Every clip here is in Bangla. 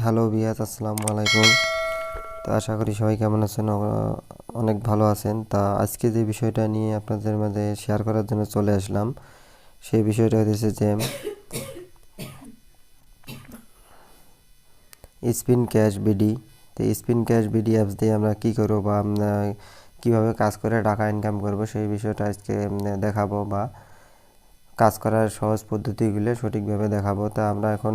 হ্যালো বিয়াস, আসসালামু আলাইকুম। তো আশা করি সবাই কেমন আছেন, অনেক ভালো আছেন। তা আজকে যে বিষয়টা নিয়ে আপনাদের মাঝে শেয়ার করার জন্য চলে আসলাম, সেই বিষয়টা হচ্ছে যে স্পিন ক্যাশ বিডি। তো স্পিন ক্যাশ বিডি অ্যাপস দিয়ে আমরা কী করবো বা আমরা কীভাবে কাজ করে টাকা ইনকাম করব, সেই বিষয়টা আজকে দেখাবো বা কাজ করার সহজ পদ্ধতিগুলো সঠিকভাবে দেখাবো। তা আমরা এখন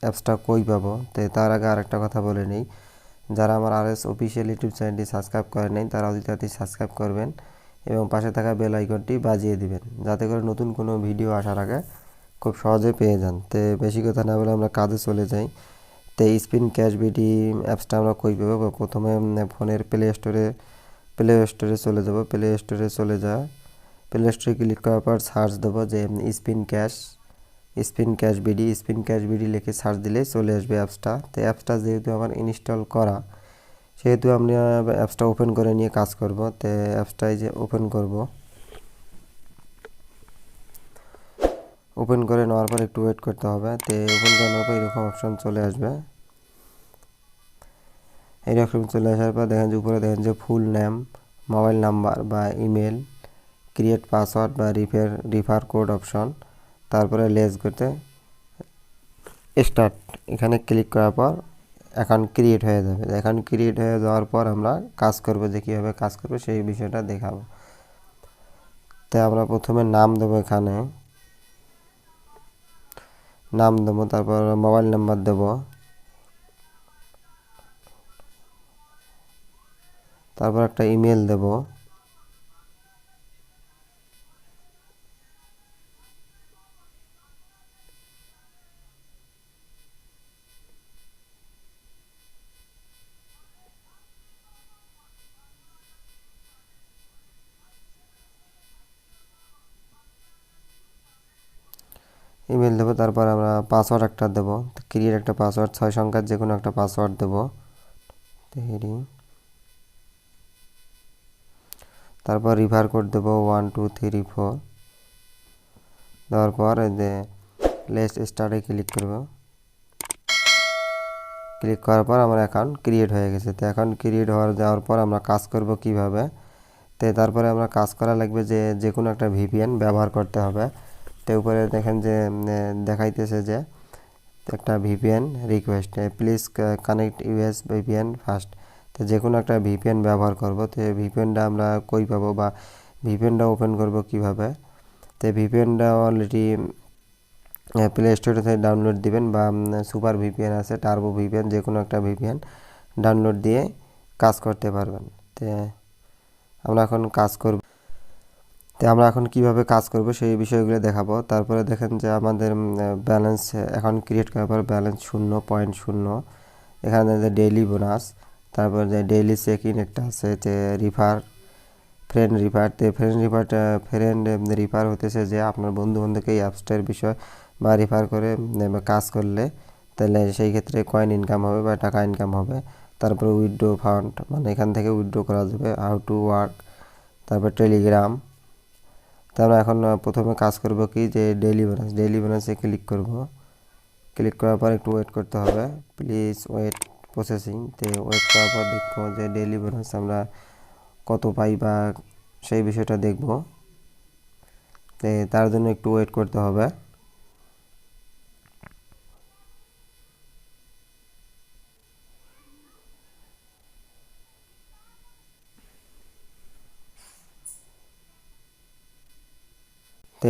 অ্যাপসটা কই পাবো, তো তার আগে আরেকটা কথা বলে নিই, যারা আমার RS অফিসিয়াল ইউটিউব চ্যানেলটি সাবস্ক্রাইব করে নেই তারা অতি তাড়াতাড়ি সাবস্ক্রাইব করবেন এবং পাশে থাকা বেল আইকনটি বাজিয়ে দিবেন, যাতে করে নতুন কোনো ভিডিও আসার আগে খুব সহজে পেয়ে যান। তো বেশি কথা না বলে আমরা কাজে চলে যাই। তো স্পিন ক্যাশ বিডি অ্যাপসটা আমরা কই পাবো? প্রথমে ফোনের প্লে স্টোরে চলে যাব। প্লে স্টোরে ক্লিক করার পর সার্চ দেবো যে স্পিন ক্যাশ বিডি লিখে সার্চ দিলেই চলে আসবে অ্যাপসটা। তো অ্যাপসটা যেহেতু আমার ইনস্টল করা, সেহেতু আমরা অ্যাপসটা ওপেন করে নিয়ে কাজ করব। তো অ্যাপসটাই যে ওপেন করব, ওপেন করে নেওয়ার পর একটু ওয়েট করতে হবে। তো ওপেন করে নেওয়ার পর এরকম অপশন চলে আসবে। এইরকম চলে আসার পর দেখেন যে উপরে দেখেন যে ফুল নেম, মোবাইল নাম্বার বা ইমেল, ক্রিয়েট পাসওয়ার্ড বা রিফার কোড অপশন, তারপরে লেস করতে স্টার্ট, এখানে ক্লিক করার পর অ্যাকাউন্ট ক্রিয়েট হয়ে যাবে। অ্যাকাউন্ট ক্রিয়েট হয়ে যাওয়ার পর আমরা কাজ করব, যে কীভাবে কাজ করবো সেই বিষয়টা দেখাবো। তাই আমরা প্রথমে নাম দেবো, এখানে নাম দেবো, তারপর মোবাইল নাম্বার দেব, তারপর একটা ইমেল দেব, তারপর আমরা পাসওয়ার্ড একটা দেবো, ক্রিয়েট একটা পাসওয়ার্ড, 6 সংখ্যার যে কোনো একটা পাসওয়ার্ড দেবো। তারপর রিফার কোড দেবো 1 2 3 4, দেওয়ার পর এই যে লেটস স্টার্টে ক্লিক করব। ক্লিক করার পর আমার অ্যাকাউন্ট ক্রিয়েট হয়ে গেছে। তো অ্যাকাউন্ট ক্রিয়েট যাওয়ার পর আমরা কাজ করব কিভাবে। তো তারপরে আমরা কাজ করা লাগবে যে কোনো একটা VPN ব্যবহার করতে হবে। তো উপরে দেখেন যে দেখাইতেছে যে একটা VPN request, please connect US VPN first. তো যে কোনো একটা VPN ব্যবহার করব। তো VPNটা আমরা কই পাবো বা VPNটা ওপেন করব কিভাবে। তো VPNটা অলরেডি প্লে স্টোর থেকে ডাউনলোড দিবেন বা সুপার VPN আছে, টার্বো VPN, যে কোনো একটা VPN ডাউনলোড দিয়ে কাজ করতে পারবেন। তো আমরা এখন কিভাবে কাজ করব সেই বিষয়গুলো দেখাবো। তারপরে দেখেন যে আমাদের ব্যালেন্স এখন ক্রিয়েট করার পর ব্যালেন্স 0.0, এখানে যে ডেইলি বোনাস, তারপর যে ডেইলি চেক ইন একটা আছে, যে ফ্রেন্ড রিফার হতেছে যে আপনার বন্ধু বান্ধবকে এই অ্যাপসটার বিষয় বা রিফার করে কাজ করলে তাহলে সেই ক্ষেত্রে কয়েন ইনকাম হবে বা টাকা ইনকাম হবে। তারপর উইথড্র ফান্ড, মানে এখান থেকে উইথড্র করা যাবে, হাউ টু ওয়ার্ক, তারপর টেলিগ্রাম। তো আমরা এখন প্রথমে কাজ করব কি, যে ডেইলি বোনাসে ক্লিক করব। ক্লিক করার পর একটু ওয়েট করতে হবে, প্লিজ ওয়েট প্রসেসিং। তো ওয়েট করার পর দেখবো যে ডেইলি বোনাস আমরা কত পাই বা সেই বিষয়টা দেখব। তো তার জন্য একটু ওয়েট করতে হবে। তো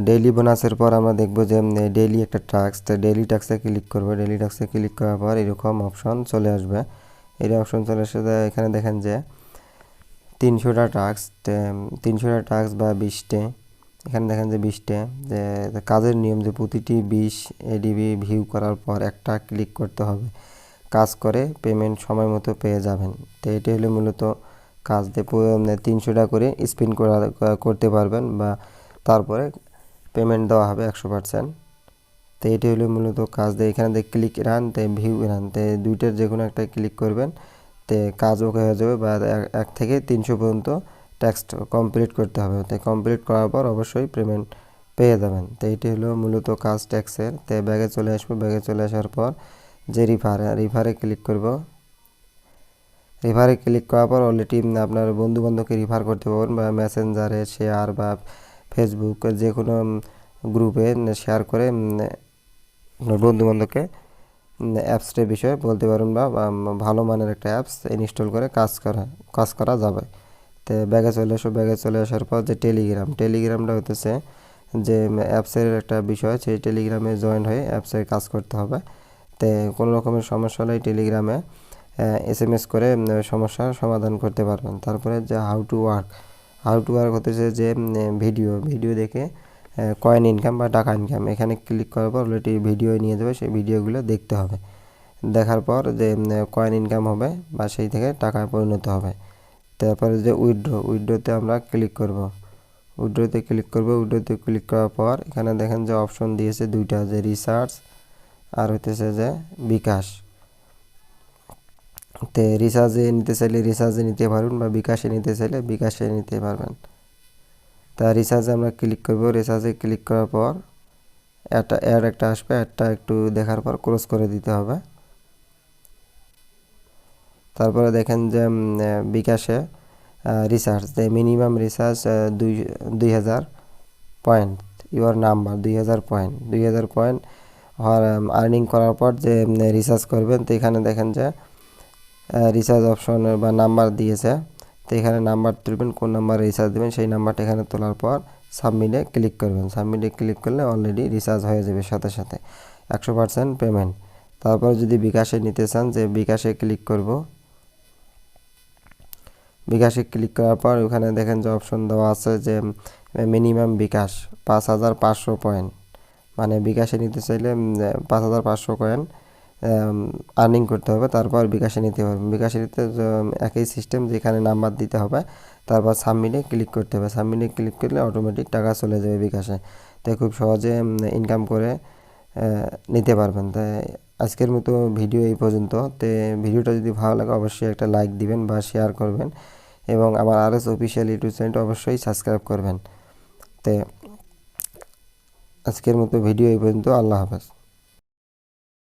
ডেইলি বোনাসের পর আমরা দেখব যে ডেইলি একটা টাস্ক, তো ডেইলি টাস্কে ক্লিক করব। ডেইলি টাস্কে ক্লিক করার পর এরকম অপশন চলে আসবে। এই অপশন চলে আসে, এখানে দেখেন যে 300টা টাস্ক বা 20টে, এখানে দেখেন যে 20টে, যে কাজের নিয়ম যে প্রতিটি 20 ADB ভিউ করার পর একটা ক্লিক করতে হবে। কাজ করে পেমেন্ট সময় মতো পেয়ে যাবেন। তো এটি হলো মূলত কাজ, দিয়ে 300টা করে স্পিন করতে পারবেন বা তারপরে পেমেন্ট দেওয়া হবে 100%। তো এটি হলো মূলত কাজ। দিয়ে এখানে দিয়ে ক্লিক রান, তো ভিউ রান, তো দুইটার যে কোনো একটা ক্লিক করবেন, তো কাজ ওকে হয়ে যাবে বা 1 থেকে 300 পর্যন্ত ট্যাক্সট কমপ্লিট করতে হবে। তো কমপ্লিট করার পর অবশ্যই পেমেন্ট পেয়ে যাবেন। তো এটি হলো মূলত কাজ ট্যাক্সের। তো ব্যাগে চলে আসবো, ব্যাগে চলে আসার পর যে রিফারে ক্লিক করব। রিফারে ক্লিক করার পর অলরেডি আপনার বন্ধুবান্ধবকে রিফার করতে পারবেন, বা মেসেঞ্জারে শেয়ার বা ফেসবুক যে কোনো গ্রুপে শেয়ার করে আপনার বন্ধুবান্ধবকে অ্যাপসটার বিষয়ে বলতে পারেন, বা ভালো মানের একটা অ্যাপস ইনস্টল করে কাজ করা যাবে। তো ব্যাগে চলে আসার পর যে টেলিগ্রামটা হতেছে যে অ্যাপসের একটা বিষয়, সেই টেলিগ্রামে জয়েন হয়ে অ্যাপসের কাজ করতে হবে। তো কোনো রকমের সমস্যা হলে টেলিগ্রামে SMS করে সমস্যার সমাধান করতে পারবেন। তারপরে যে হাউ টু ওয়ার্ক হতেছে যে ভিডিও দেখে কয়েন ইনকাম বা টাকা ইনকাম, এখানে ক্লিক করার পর অলরেডি ভিডিও নিয়ে যাবে, সেই ভিডিওগুলো দেখতে হবে। দেখার পর যে কয়েন ইনকাম হবে বা সেই থেকে টাকায় পরিণত হবে। তারপরে যে উইথড্রোতে আমরা ক্লিক করব। উইথড্রোতে ক্লিক করার পর এখানে দেখেন যে অপশন দিয়েছে দুইটা, যে রিসার্চ আর হইতেছে যে বিকাশ। তো রিচার্জে নিতে চাইলে রিচার্জে নিতে পারবেন, বা বিকাশে নিতে চাইলে বিকাশে নিতে পারবেন। তা রিচার্জে আমরা ক্লিক করব। রিচার্জে ক্লিক করার পর অ্যাড একটা আসবে, অ্যাডটা একটু দেখার পর ক্লোজ করে দিতে হবে। তারপরে দেখেন যে বিকাশে recharge minimum recharge 2000 point, your number 2000 point 2000 point earning করার পর যে রিচার্জ করবেন। তো এখানে দেখেন যে রিচার্জ অপশন বা নাম্বার দিয়েছে। তো এখানে নাম্বার তুলবেন, কোন নাম্বারে রিচার্জ দেবেন সেই নাম্বারটা এখানে তোলার পর সাবমিটে ক্লিক করবেন। সাবমিটে ক্লিক করলে অলরেডি রিচার্জ হয়ে যাবে সাথে সাথে 100% পেমেন্ট। তারপর যদি বিকাশে নিতে চান, যে বিকাশে ক্লিক করব। বিকাশে ক্লিক করার পর ওখানে দেখেন যে অপশন দেওয়া আছে যে মিনিমাম বিকাশ 5500 পয়েন্ট, মানে বিকাশে নিতে চাইলে 5500 কয়েন আর্নিং করতে হবে, তারপর বিকাশে নিতে পারবেন। বিকাশে নিতে একই সিস্টেম, যেখানে নাম্বার দিতে হবে, তারপর সাবমিটে ক্লিক করতে হবে। সাবমিটে ক্লিক করলে অটোমেটিক টাকা চলে যাবে বিকাশে। তাই খুব সহজে ইনকাম করে নিতে পারবেন। তাই আজকের মতো ভিডিও এই পর্যন্ত। তো ভিডিওটা যদি ভালো লাগে অবশ্যই একটা লাইক দিবেন বা শেয়ার করবেন, এবং আমার RS অফিসিয়াল ইউটিউব চ্যানেলটা অবশ্যই সাবস্ক্রাইব করবেন। তো আজকের মতো ভিডিও এই পর্যন্ত। আল্লাহ হাফেজ।